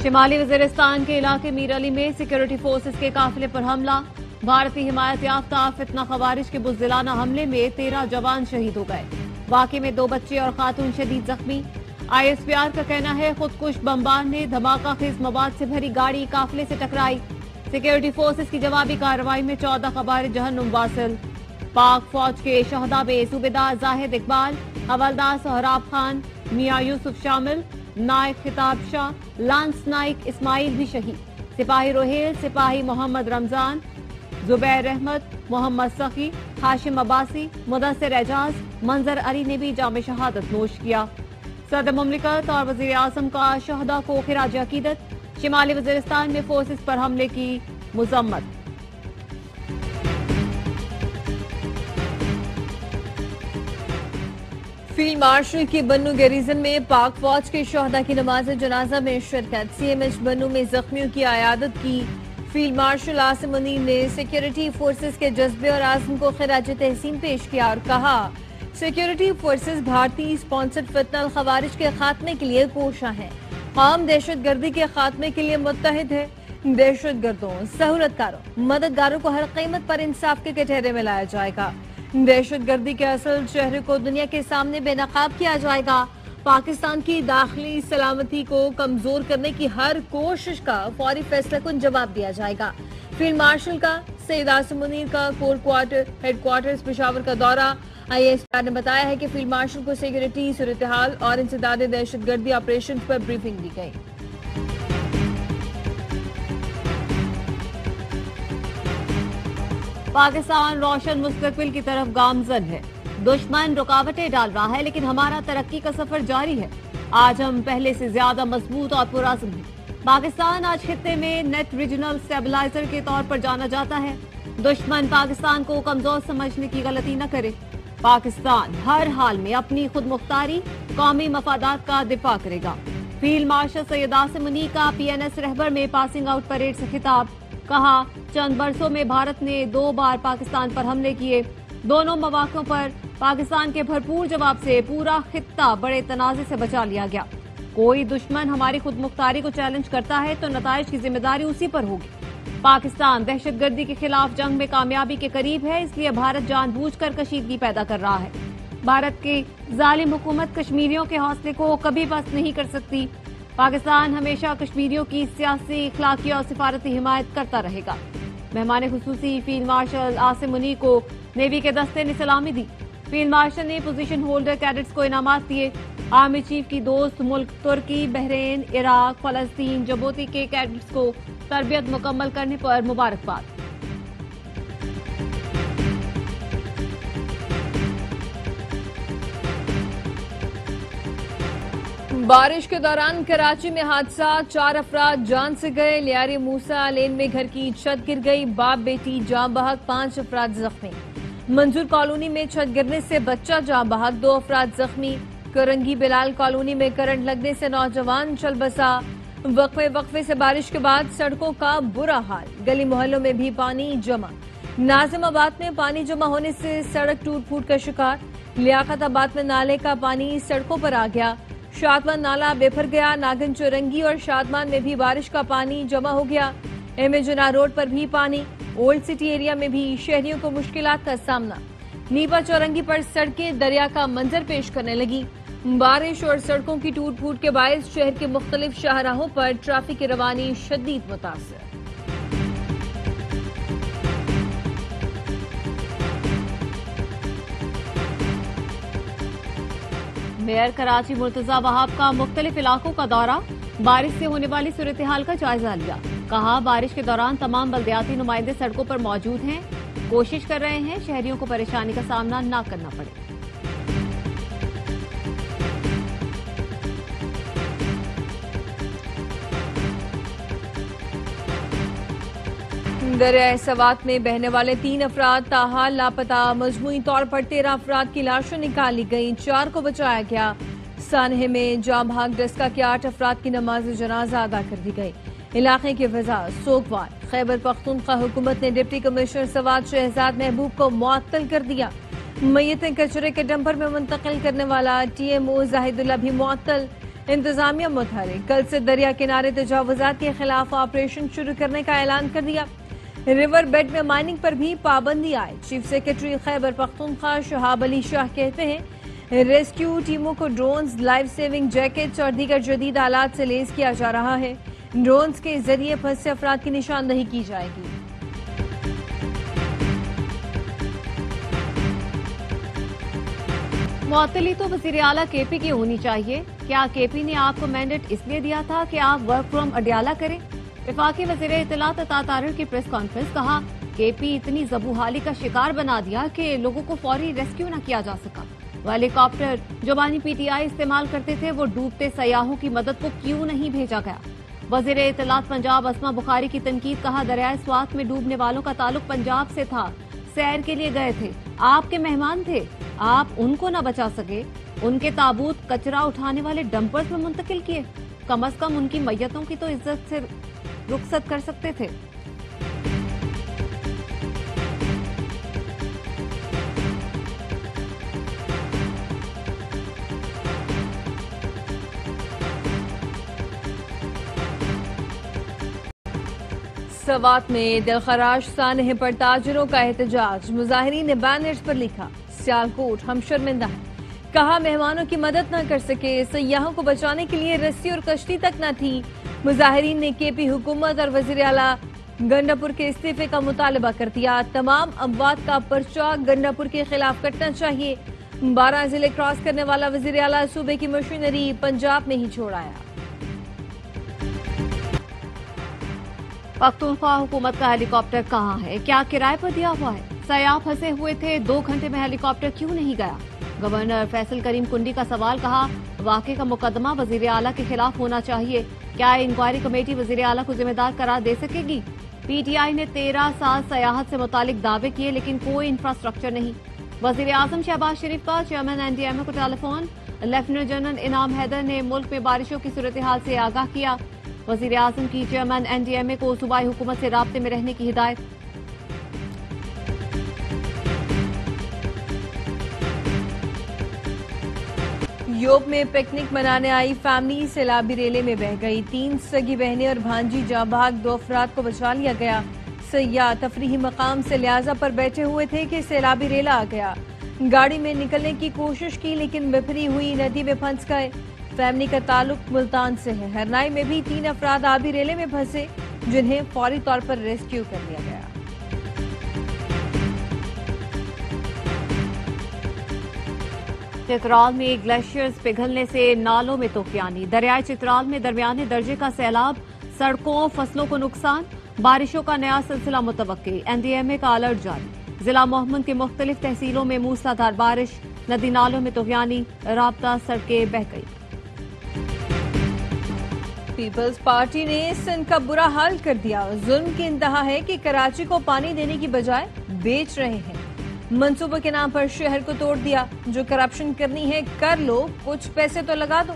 شمالی وزیرستان کے علاقے میر علی میں سیکیورٹی فورسز کے قافلے پر حملہ، بھارتی حمایت یافتہ فتنہ خوارج کے بزدلانہ حملے میں 13 جوان شہید ہو گئے، واقعے میں 2 بچے اور خاتون شدید زخمی۔ آئی ایس پی آر کا کہنا ہے خودکش بمبار نے دھماکہ خیز مواد سے بھری گاڑی قافلے سے ٹکرائی، سیکیورٹی فورسز کی جوابی کارروائی میں 14 خوارج جہنم واصل۔ پاک فوج کے شہداء میں صوبیدار زاہد اقبال، حوالدار سہراب خان، میاں یوسف شامل، نائک خطاب شاہ، لانس نائک اسماعیل بھی شہید، سپاہی روہیل، سپاہی محمد رمضان، زبیر احمد، محمد سخی، ہاشم عباسی، مدثر اعجاز، منظر علی نے بھی جام شہادت نوش کیا۔ صدر مملکت اور وزیر اعظم کا شہداء کو خراج عقیدت، شمالی وزیرستان میں فورسز پر حملے کی مذمت۔ فیلڈ مارشل کی بنو گیریزن میں پاک فوج کے شہداء کی نماز جنازہ میں شرکت، سی ایم ایچ بنو میں زخمیوں کی عیادت کی۔ فیلڈ مارشل عاصم منیر نے سیکیورٹی فورسز کے جذبے اور عزم کو خراج تحسین پیش کیا اور کہا سیکیورٹی فورسز بھارتی اسپانسرڈ فتنہ الخوارج کے خاتمے کے لیے کوشاں ہیں، قوم دہشت گردی کے خاتمے کے لیے متحد ہے، دہشت گردوں، سہولت کاروں، مددگاروں کو ہر قیمت پر انصاف کے کٹہرے میں لایا جائے گا، دہشت گردی کے اصل چہرے کو دنیا کے سامنے بے نقاب کیا جائے گا، پاکستان کی داخلی سلامتی کو کمزور کرنے کی ہر کوشش کا فوری فیصلہ کن جواب دیا جائے گا۔ فیلڈ مارشل کا سید عاصم منیر کا ہیڈ کوارٹرز پشاور کا دورہ، آئی ایس پی آر نے بتایا ہے کہ فیلڈ مارشل کو سیکیورٹی صورتحال اور انسداد دہشت گردی آپریشن پر بریفنگ دی گئی۔ پاکستان روشن مستقبل کی طرف گامزن ہے، دشمن رکاوٹیں ڈال رہا ہے لیکن ہمارا ترقی کا سفر جاری ہے، آج ہم پہلے سے زیادہ مضبوط اور پرعزم ہیں۔ پاکستان آج خطے میں نیٹ ریجنل سٹیبلائزر کے طور پر جانا جاتا ہے، دشمن پاکستان کو کمزور سمجھنے کی غلطی نہ کرے، پاکستان ہر حال میں اپنی خود مختاری قومی مفادات کا دفاع کرے گا۔ فیلڈ مارشل سید عاصم منیر کا پی این ایس رہبر میں پاسنگ آؤٹ پریڈ سے خطاب، کہا چند برسوں میں بھارت نے 2 بار پاکستان پر حملے کیے، دونوں مواقعوں پر پاکستان کے بھرپور جواب سے پورا خطہ بڑے تنازع سے بچا لیا گیا۔ کوئی دشمن ہماری خود مختاری کو چیلنج کرتا ہے تو نتائج کی ذمہ داری اسی پر ہوگی۔ پاکستان دہشت گردی کے خلاف جنگ میں کامیابی کے قریب ہے، اس لیے بھارت جان بوجھ کر کشیدگی پیدا کر رہا ہے۔ بھارت کی ظالم حکومت کشمیریوں کے حوصلے کو کبھی پست نہیں کر سکتی، پاکستان ہمیشہ کشمیریوں کی سیاسی، اخلاقی اور سفارتی حمایت کرتا رہے گا۔ مہمان خصوصی فیلڈ مارشل عاصم منیر کو نیوی کے دستے نے سلامی دی، فیلڈ مارشل نے پوزیشن ہولڈر کیڈٹس کو انعامات دیے، آرمی چیف کی دوست ملک ترکی، بحرین، عراق، فلسطین، جبوتی کے کیڈٹس کو تربیت مکمل کرنے پر مبارکباد۔ بارش کے دوران کراچی میں حادثہ، 4 افراد جان سے گئے، لیاری موسیٰ لین میں گھر کی چھت گر گئی، باپ بیٹی جاں بحق، 5 افراد زخمی۔ منظور کالونی میں چھت گرنے سے بچہ جاں بحق، 2 افراد زخمی۔ کرنگی بلال کالونی میں کرنٹ لگنے سے نوجوان چل بسا، وقفے سے بارش کے بعد سڑکوں کا برا حال، گلی محلوں میں بھی پانی جمع۔ ناظم آباد میں پانی جمع ہونے سے سڑک ٹوٹ پھوٹ کا شکار، لیاقت آباد میں نالے کا پانی سڑکوں پر آ گیا، شادمان نالا بے پھر گیا، ناگن چورنگی اور شادمان میں بھی بارش کا پانی جمع ہو گیا، ایم اے جناح روڈ پر بھی پانی، اولڈ سٹی ایریا میں بھی شہریوں کو مشکلات کا سامنا، نیپا چورنگی پر سڑکیں دریا کا منظر پیش کرنے لگی، بارش اور سڑکوں کی ٹوٹ پھوٹ کے باعث شہر کے مختلف شاہراہوں پر ٹریفک کی روانی شدید متاثر۔ میئر کراچی مرتضی وہاب کا مختلف علاقوں کا دورہ، بارش سے ہونے والی صورتحال کا جائزہ لیا، کہا بارش کے دوران تمام بلدیاتی نمائندے سڑکوں پر موجود ہیں، کوشش کر رہے ہیں شہریوں کو پریشانی کا سامنا نہ کرنا پڑے۔ دریائے سوات میں بہنے والے 3 افراد تاحال لاپتہ، مجموعی طور پر 13 افراد کی لاشیں نکالی گئیں، 4 کو بچایا گیا۔ سانحے میں جاں بحق ڈسکا کے 8 افراد کی نماز جنازہ ادا کر دی گئی۔ علاقے کی فضا سوگوار، خیبر پختونخوا حکومت نے ڈپٹی کمشنر سوات شہزاد محبوب کو معطل کر دیا، میتیں کچرے کے ڈمپر میں منتقل کرنے والا ٹی ایم او زاہد اللہ بھی معطل، انتظامیہ متحرک، کل سے دریا کنارے تجاوزات کے خلاف آپریشن شروع کرنے کا اعلان کر دیا۔ ریور بیڈ میں مائننگ پر بھی پابندی آئے۔ چیف سیکرٹری خیبر پختونخوا شہاب علی شاہ کہتے ہیں ریسکیو ٹیموں کو ڈرونز، لائف سیونگ جیکٹس اور دیگر جدید آلات سے لیس کیا جا رہا ہے۔ ڈرونز کے ذریعے پھنسے افراد کی نشاندہی کی جائے گی۔ معطلی تو وزیر اعلیٰ کے پی کی ہونی چاہیے۔ کیا کے پی نے آپ کو مینڈیٹ اس لیے دیا تھا کہ آپ ورک فرام اڈیالہ کریں؟ وفاقی وزیر اطلاعات عطا طاہر کی پریس کانفرنس، کہا کے پی اتنی زبوحالی کا شکار بنا دیا کہ لوگوں کو فوری ریسکیو نہ کیا جا سکا۔ وہ ہیلی کاپٹر جو بانی پی ٹی آئی استعمال کرتے تھے وہ ڈوبتے سیاحوں کی مدد کو کیوں نہیں بھیجا گیا؟ وزیر اطلاعات پنجاب اسما بخاری کی تنقید، کہا دریائے سوات میں ڈوبنے والوں کا تعلق پنجاب سے تھا، سیر کے لیے گئے تھے، آپ کے مہمان تھے، آپ ان کو نہ بچا سکے، ان کے تابوت کچرا اٹھانے والے ڈمپرز میں منتقل کیے، کم از کم ان کی میتوں کی تو عزت سے رخصت کر سکتے تھے۔ سوات میں دلخراش سانحہ پر تاجروں کا احتجاج، مظاہرین نے بینرز پر لکھا سیالکوٹ ہم شرمندہ ہیں، کہا مہمانوں کی مدد نہ کر سکے، سیاحوں کو بچانے کے لیے رسی اور کشتی تک نہ تھی۔ مظاہرین نے کے پی حکومت اور وزیر اعلیٰ گنڈا پور کے استعفے کا مطالبہ کر دیا۔ تمام اموات کا پرچہ گنڈا پور کے خلاف کٹنا چاہیے۔ 12 ضلع کراس کرنے والا وزیر اعلیٰ صوبے کی مشینری پنجاب میں ہی چھوڑ آیا۔ پختونخوا حکومت کا ہیلی کاپٹر کہاں ہے؟ کیا کرائے پر دیا ہوا ہے؟ سیاح پھنسے ہوئے تھے، 2 گھنٹے میں ہیلی کاپٹر کیوں نہیں گیا؟ گورنر فیصل کریم کنڈی کا سوال، کہا واقعے کا مقدمہ وزیر اعلیٰ کے خلاف ہونا چاہیے، کیا انکوائری کمیٹی وزیر اعلیٰ کو ذمہ دار قرار دے سکے گی؟ پی ٹی آئی نے 13 سال سیاحت سے متعلق دعوے کیے لیکن کوئی انفراسٹرکچر نہیں۔ وزیر اعظم شہباز شریف کا چیئرمین این ڈی ایم اے کو ٹیلی فون، لیفٹیننٹ جنرل انعام حیدر نے ملک میں بارشوں کی صورتحال سے آگاہ کیا۔ وزیر اعظم کی چیئرمین این ڈی ایم اے کو صوبائی حکومت سے رابطے میں رہنے کی ہدایت۔ یوب میں پکنک منانے آئی فیملی سیلابی ریلے میں بہہ گئی، 3 سگی بہنیں اور بھانجی جاں بحق، 2 افراد کو بچا لیا گیا۔ سیاح تفریحی مقام سے لحاظہ پر بیٹھے ہوئے تھے کہ سیلابی ریلا آ گیا، گاڑی میں نکلنے کی کوشش کی لیکن بفری ہوئی ندی میں پھنس گئے۔ فیملی کا تعلق ملتان سے ہے۔ ہرنائی میں بھی 3 افراد آبی ریلے میں پھنسے جنہیں فوری طور پر ریسکیو کر لیا گیا۔ چترال میں گلیشیئرز پگھلنے سے نالوں میں طوفانی، دریائے چترال میں درمیانے درجے کا سیلاب، سڑکوں فصلوں کو نقصان، بارشوں کا نیا سلسلہ متوقع، این ڈی ایم اے کا الرٹ جاری۔ ضلع محمد کے مختلف تحصیلوں میں موسلادھار بارش، ندی نالوں میں طوفانی، رابطہ سڑکیں بہہ گئی۔ پیپلز پارٹی نے سندھ کا برا حال کر دیا، ظلم کی انتہا ہے کہ کراچی کو پانی دینے کی بجائے بیچ رہے ہیں، منصوبوں کے نام پر شہر کو توڑ دیا، جو کرپشن کرنی ہے کر لو، کچھ پیسے تو لگا دو۔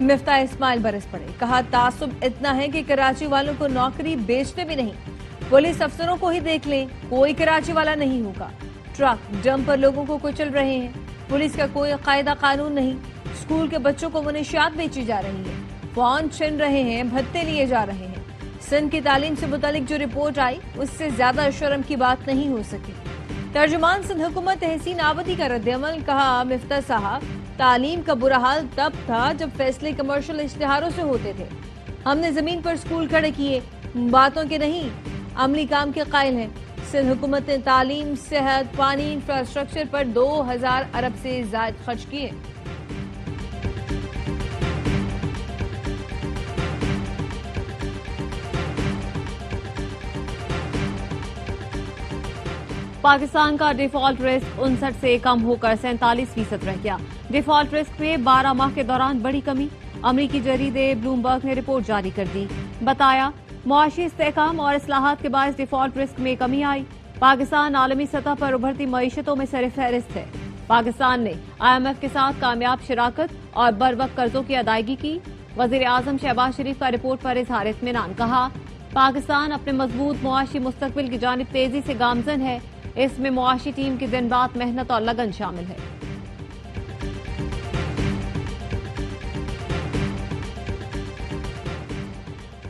مفتاح اسماعیل برس پڑے، کہا تعصب اتنا ہے کہ کراچی والوں کو نوکری بیچتے بھی نہیں، پولیس افسروں کو ہی دیکھ لیں، کوئی کراچی والا نہیں ہوگا، ٹرک ڈمپ پر لوگوں کو کچل رہے ہیں، پولیس کا کوئی قاعدہ قانون نہیں، اسکول کے بچوں کو منشیات بیچی جا رہی ہے، فون چھن رہے ہیں، بھتے لیے جا رہے ہیں۔ سندھ کی تعلیم سے متعلق جو رپورٹ آئی اس سے زیادہ شرم کی بات نہیں ہو سکی۔ ترجمان سندھ حکومت تحسین آبادی کا رد عمل، کہا مفتاح صاحب تعلیم کا برا حال تب تھا جب فیصلے کمرشل اشتہاروں سے ہوتے تھے، ہم نے زمین پر اسکول کھڑے کیے، باتوں کے نہیں عملی کام کے قائل ہیں۔ سندھ حکومت نے تعلیم، صحت، پانی، انفراسٹرکچر پر 2000 ارب سے زائد خرچ کیے۔ پاکستان کا ڈیفالٹ رسک 59 سے کم ہو کر 47% رہ گیا۔ ڈیفالٹ رسک میں 12 ماہ کے دوران بڑی کمی، امریکی جریدے بلومبرگ نے رپورٹ جاری کر دی، بتایا معاشی استحکام اور اصلاحات کے باعث ڈیفالٹ رسک میں کمی آئی۔ پاکستان عالمی سطح پر ابھرتی معیشتوں میں سر فہرست ہے۔ پاکستان نے IMF کے ساتھ کامیاب شراکت اور بروقت قرضوں کی ادائیگی کی۔ وزیر اعظم شہباز شریف کا رپورٹ پر اظہار اطمینان، کہا پاکستان اپنے مضبوط معاشی مستقبل کی جانب تیزی سے گامزن ہے، اس میں معاشی ٹیم کی دن رات محنت اور لگن شامل ہے۔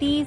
30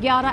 11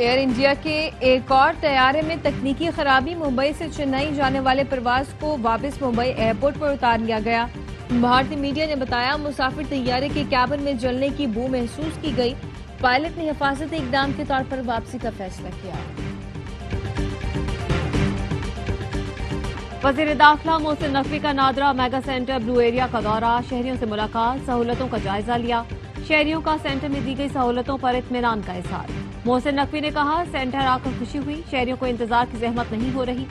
ایئر انڈیا کے ایک اور طیارے میں تکنیکی خرابی، ممبئی سے چنئی جانے والے پرواز کو واپس ممبئی ایئرپورٹ پر اتار لیا گیا۔ بھارتی میڈیا نے بتایا مسافر طیارے کے کیبن میں جلنے کی بو محسوس کی گئی، پائلٹ نے حفاظتی اقدام کے طور پر واپسی کا فیصلہ کیا۔ وزیر داخلہ محسن نقوی کا نادرا میگا سینٹر بلو ایریا کا دورہ، شہریوں سے ملاقات، سہولتوں کا جائزہ لیا، شہریوں کا سینٹر میں دی گئی سہولتوں پر اطمینان کا اظہار۔ محسن نقوی نے کہا سینٹر آ کر خوشی ہوئی، شہریوں کو انتظار کی زحمت نہیں ہو رہی،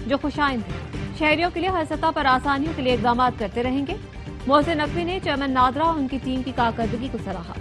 جو خوشائند ہیں، شہریوں کے لیے ہر سطح پر آسانیوں کے لیے اقدامات کرتے رہیں گے۔ محسن نقوی نے چیئرمین نادرا اور ان کی ٹیم کی کارکردگی کو سراہا۔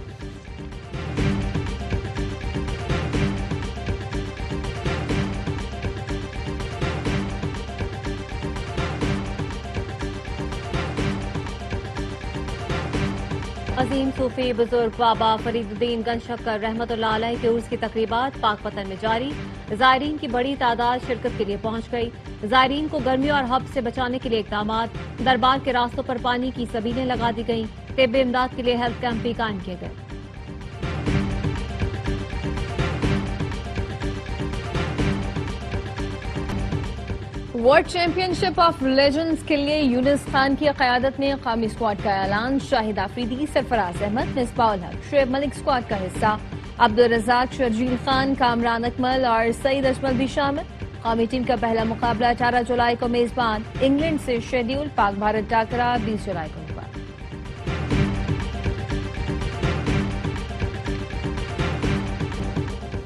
عظیم صوفی بزرگ بابا فرید الدین گنج شکر رحمت اللہ علیہ کے عرس کی تقریبات پاک پتن میں جاری، زائرین کی بڑی تعداد شرکت کے لیے پہنچ گئی۔ زائرین کو گرمی اور ہب سے بچانے کے لیے اقدامات، دربار کے راستوں پر پانی کی سبیلیں لگا دی گئیں، طبی امداد کے لیے ہیلتھ کیمپ بھی قائم کیے گئے۔ World champion ship of legends کے لیے یونس خان کی قیادت میں قومی اسکواڈ کا اعلان، شاہد آفریدی، سرفراز احمد، مصباح الحق، شعیب ملک اسکواڈ کا حصہ، عبدالرزاق، شرجیل خان، کامران اکمل اور سعید اجمل بھی شامل۔ قومی ٹیم کا پہلا مقابلہ 18 جولائی کو میزبان انگلینڈ سے شیڈیول، پاک بھارت ٹاکرا 20 جولائی کو ہوگا۔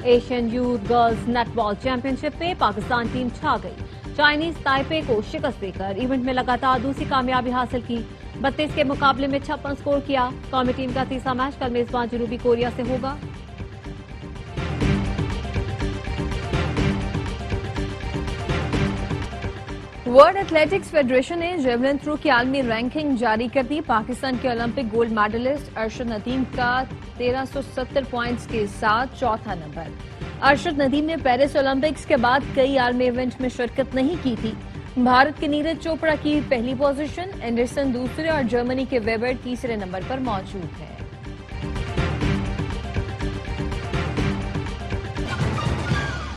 ایشین یوتھ گرلز نیٹ بال چیمپئن شپ میں پاکستان ٹیم چھا گئی، چائنیز تائپے کو شکست دے کر ایونٹ میں لگاتار دوسری کامیابی حاصل کی، 32 کے مقابلے میں 56 سکور کیا۔ قومی ٹیم کا تیسرا میچ کل میزبان جنوبی کوریا سے ہوگا۔ ورلڈ ایتھلیٹکس فیڈریشن نے جیولن تھرو کی عالمی رینکنگ جاری کر دی، پاکستان کے Olympic gold medalist Arshad Nadeem کا 1370 پوائنٹس کے ساتھ چوتھا نمبر۔ ارشد ندیم نے پیرس اولمپکس کے بعد کئی عالمی ایونٹ میں شرکت نہیں کی تھی۔ بھارت کے نیرج چوپڑا کی پہلی پوزیشن، اینڈرسن دوسرے اور جرمنی کے ویبر تیسرے نمبر پر موجود ہے۔